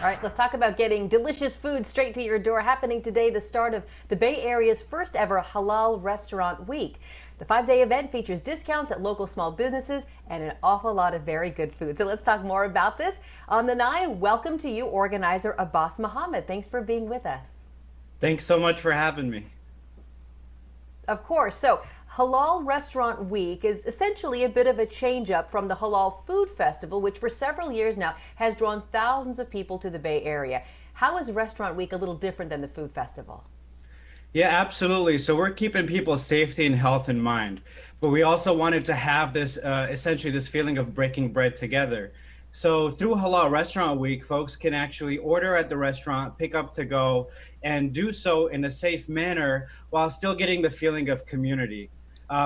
All right, let's talk about getting delicious food straight to your door. Happening today, the start of the Bay Area's first ever Halal Restaurant Week. The 5-day event features discounts at local small businesses and an awful lot of very good food. So let's talk more about this. On the 9, welcome to you, organizer Abbas Muhammad. Thanks for being with us. Thanks so much for having me. Of course. So, Halal Restaurant Week is essentially a bit of a change up from the Halal Food Festival, which for several years now has drawn thousands of people to the Bay Area. How is Restaurant Week a little different than the Food Festival? Yeah, absolutely. So we're keeping people's safety and health in mind, but we also wanted to have this essentially this feeling of breaking bread together. So through Halal Restaurant Week, folks can actually order at the restaurant, pick up to go, and do so in a safe manner while still getting the feeling of community.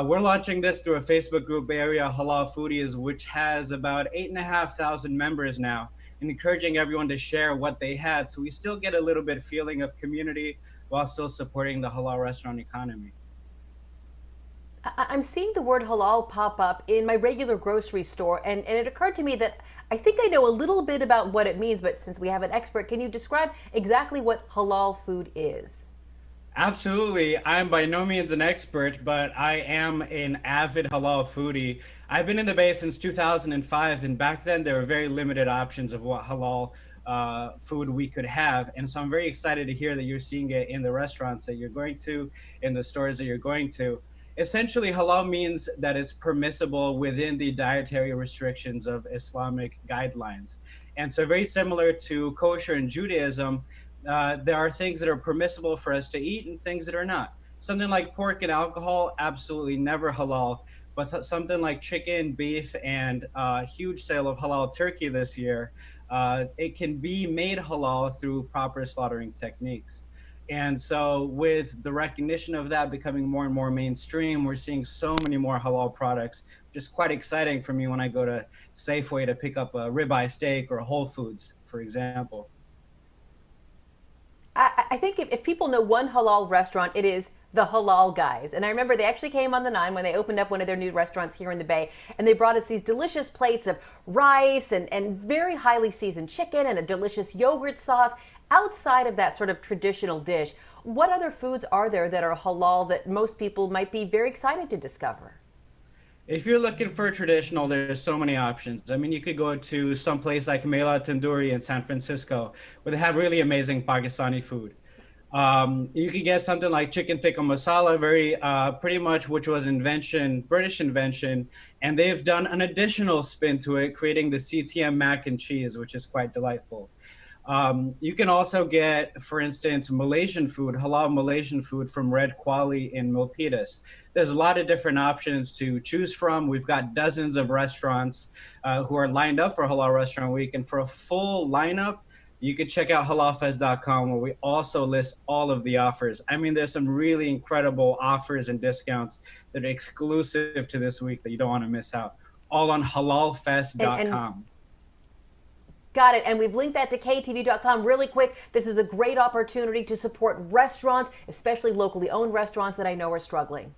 We're launching this through a Facebook group, Bay Area Halal Foodies, which has about 8,500 members now, and encouraging everyone to share what they had. So we still get a little bit feeling of community while still supporting the halal restaurant economy. I'm seeing the word halal pop up in my regular grocery store, and it occurred to me that I think I know a little bit about what it means, but since we have an expert, can you describe exactly what halal food is? Absolutely. I'm by no means an expert, but I am an avid halal foodie. I've been in the Bay since 2005, and back then there were very limited options of what halal food we could have. And so I'm very excited to hear that you're seeing it in the restaurants that you're going to, in the stores that you're going to. Essentially, halal means that it's permissible within the dietary restrictions of Islamic guidelines. And so, very similar to kosher in Judaism, there are things that are permissible for us to eat and things that are not. Something like pork and alcohol, absolutely never halal. But something like chicken, beef, and a huge sale of halal turkey this year, it can be made halal through proper slaughtering techniques. And so, with the recognition of that becoming more and more mainstream, we're seeing so many more halal products, which is quite exciting for me when I go to Safeway to pick up a ribeye steak or Whole Foods, for example. I think if people know one halal restaurant, it is the Halal Guys. And I remember they actually came on the 9 when they opened up one of their new restaurants here in the Bay. And they brought us these delicious plates of rice and very highly seasoned chicken and a delicious yogurt sauce. Outside of that sort of traditional dish, what other foods are there that are halal that most people might be very excited to discover? If you're looking for traditional, there's so many options. I mean, you could go to some place like Mela Tandoori in San Francisco, where they have really amazing Pakistani food. You could get something like chicken tikka masala, very pretty much which was British invention, and they've done an additional spin to it, creating the CTM mac and cheese, which is quite delightful. You can also get, for instance, Malaysian food, halal Malaysian food from Red Kuali in Milpitas. There's a lot of different options to choose from. We've got dozens of restaurants who are lined up for Halal Restaurant Week. And for a full lineup, you can check out halalfest.com where we also list all of the offers. I mean, there's some really incredible offers and discounts that are exclusive to this week that you don't want to miss out. All on And halalfest.com. got it. And we've linked that to ktv.com really quick. This is a great opportunity to support restaurants, especially locally owned restaurants that I know are struggling.